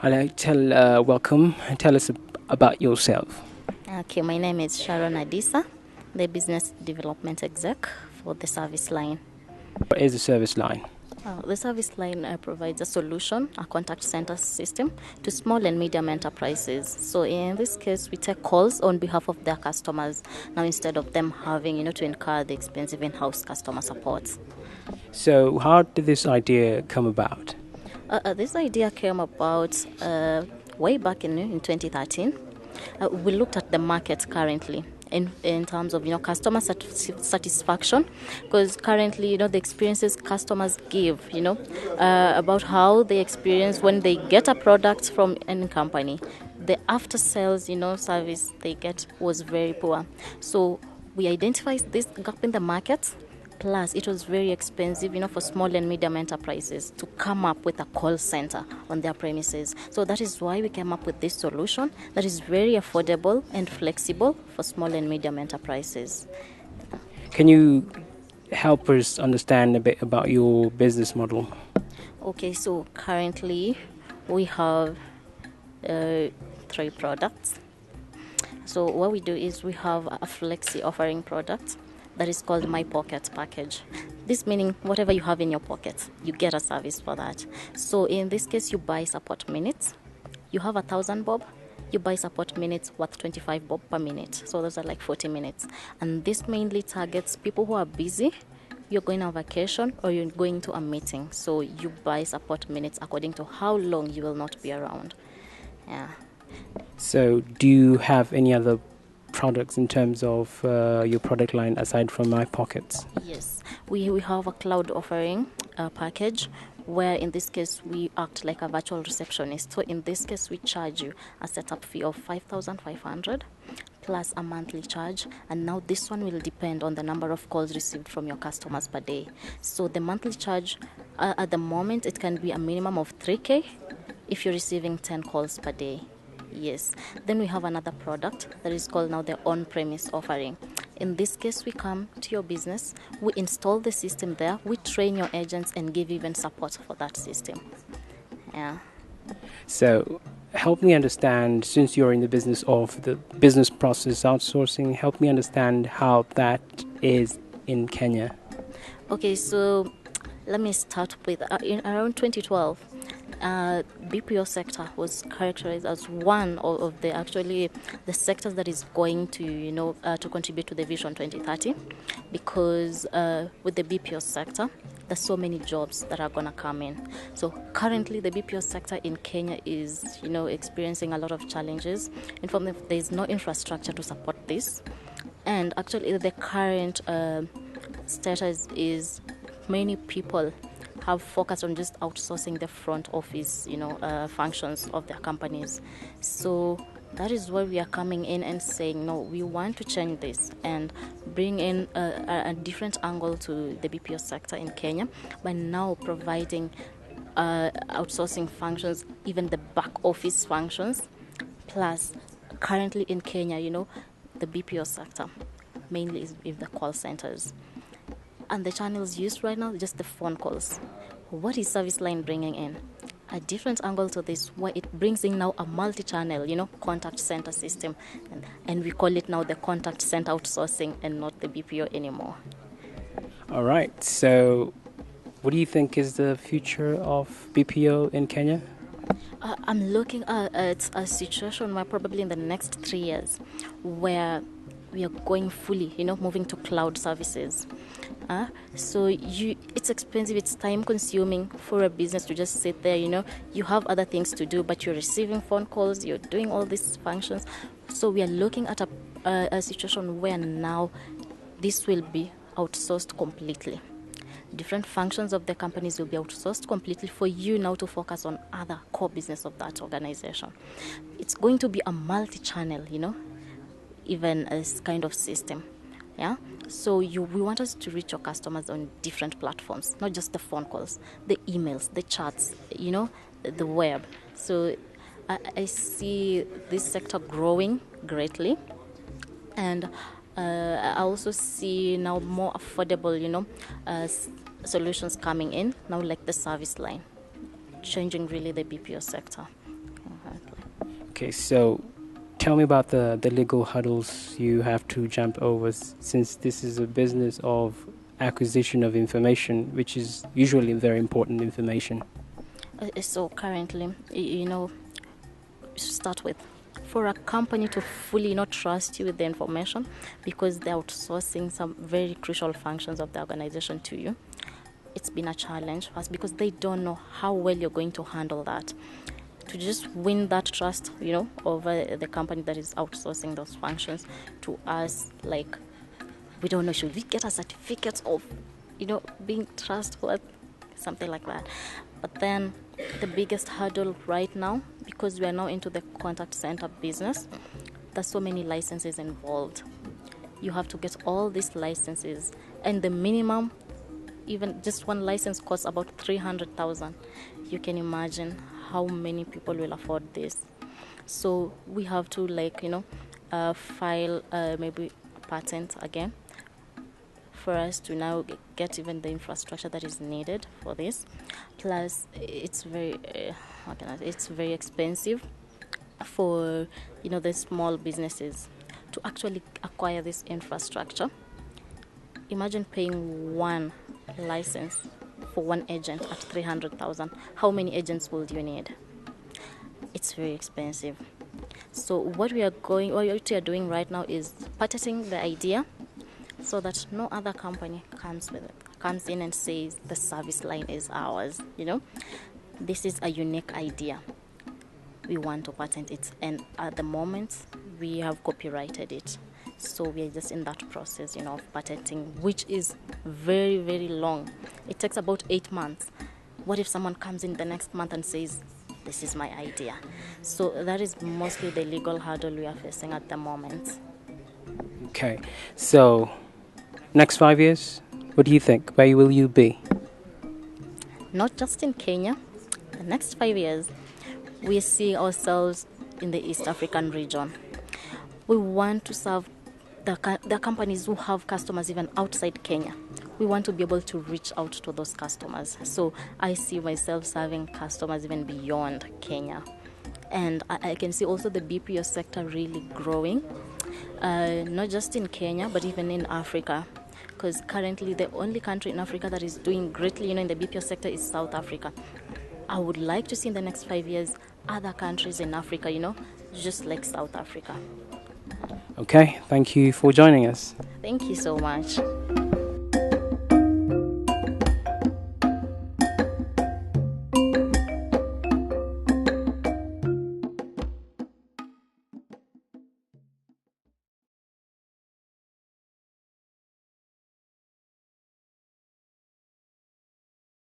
Welcome. Tell us about yourself. Okay, my name is Sharon Adisa, the business development exec for the service line. What is the service line? The service line provides a solution, a contact center system to small and medium enterprises. So in this case, we take calls on behalf of their customers now instead of them having, to incur the expensive in-house customer support. So, how did this idea come about? This idea came about way back in 2013. We looked at the market currently in terms of customer satisfaction, because currently the experiences customers give about how they experience when they get a product from any company, the after sales service they get was very poor. So we identified this gap in the market. Plus, it was very expensive, for small and medium enterprises to come up with a call center on their premises. So that is why we came up with this solution that is very affordable and flexible for small and medium enterprises. Can you help us understand a bit about your business model? Okay, so currently we have 3 products. So what we do is we have a flexi offering product that is called My Pocket Package. This meaning whatever you have in your pocket, you get a service for that. So in this case, you buy support minutes. You have 1,000 bob, you buy support minutes worth 25 bob per minute. So those are like 40 minutes. And this mainly targets people who are busy, you're going on vacation, or you're going to a meeting. So you buy support minutes according to how long you will not be around. Yeah. So, do you have any other products in terms of your product line aside from My Pockets? Yes, we have a cloud offering package where in this case we act like a virtual receptionist. So in this case we charge you a setup fee of 5,500 plus a monthly charge, and now this one will depend on the number of calls received from your customers per day. So the monthly charge at the moment it can be a minimum of 3k if you're receiving 10 calls per day. Yes. Then we have another product that is called now the on-premise offering. In this case, we come to your business, we install the system there, we train your agents and give even support for that system. Yeah. So, help me understand, since you're in the business of the business process outsourcing, help me understand how that is in Kenya. Okay, so let me start with in around 2012. BPO sector was characterized as one of the sectors that is going to to contribute to the Vision 2030, because with the BPO sector there's so many jobs that are gonna come in. So currently the BPO sector in Kenya is experiencing a lot of challenges. In fact, there is no infrastructure to support this, and actually the current status is many people have focused on just outsourcing the front office, functions of their companies. So that is why we are coming in and saying, no, we want to change this and bring in a different angle to the BPO sector in Kenya by now providing outsourcing functions, even the back office functions. Plus, currently in Kenya, the BPO sector mainly is with the call centers. And the channels used right now, just the phone calls. What is service line bringing in? A different angle to this, where it brings in now a multi-channel, contact center system. And we call it now the contact center outsourcing and not the BPO anymore. All right. So, what do you think is the future of BPO in Kenya? I'm looking at a situation where probably in the next 3 years, where we are going fully, moving to cloud services. So it's expensive, it's time consuming for a business to just sit there, you have other things to do, but you're receiving phone calls, you're doing all these functions. So we are looking at a situation where now this will be outsourced completely. Different functions of the companies will be outsourced completely for you now to focus on other core business of that organization. It's going to be a multi-channel, even as kind of system. Yeah. So we want us to reach your customers on different platforms, not just the phone calls, the emails, the chats, the web. So I see this sector growing greatly, and I also see now more affordable, solutions coming in now, like the service line, changing really the BPO sector. Okay, so tell me about the legal hurdles you have to jump over since this is a business of acquisition of information, which is usually very important information. So currently, start with, for a company to fully not trust you with the information because they're outsourcing some very crucial functions of the organization to you, it's been a challenge first because they don't know how well you're going to handle that. To just win that trust, over the company that is outsourcing those functions to us, like, we don't know, should we get a certificate of, being trustworthy, something like that. But then the biggest hurdle right now, because we are now into the contact center business, there's so many licenses involved. You have to get all these licenses, and the minimum, even just one license, costs about 300,000. You can imagine how many people will afford this. So we have to file maybe a patent again for us to now get even the infrastructure that is needed for this. Plus, it's very it's very expensive for the small businesses to actually acquire this infrastructure. Imagine paying one license for one agent at 300,000. How many agents would you need? It's very expensive. So what we are doing right now is patenting the idea so that no other company comes in and says the service line is ours. This is a unique idea. We want to patent it, and at the moment we have copyrighted it. So we are just in that process, of patenting, which is very, very long. It takes about 8 months. What if someone comes in the next month and says, this is my idea? So that is mostly the legal hurdle we are facing at the moment. Okay, so next 5 years, what do you think? Where will you be? Not just in Kenya. The next 5 years, we see ourselves in the East African region. We want to serve the companies who have customers even outside Kenya. We want to be able to reach out to those customers. So I see myself serving customers even beyond Kenya. And I can see also the BPO sector really growing, not just in Kenya, but even in Africa. Because currently the only country in Africa that is doing greatly, in the BPO sector is South Africa. I would like to see in the next 5 years other countries in Africa, just like South Africa. Okay, thank you for joining us. Thank you so much.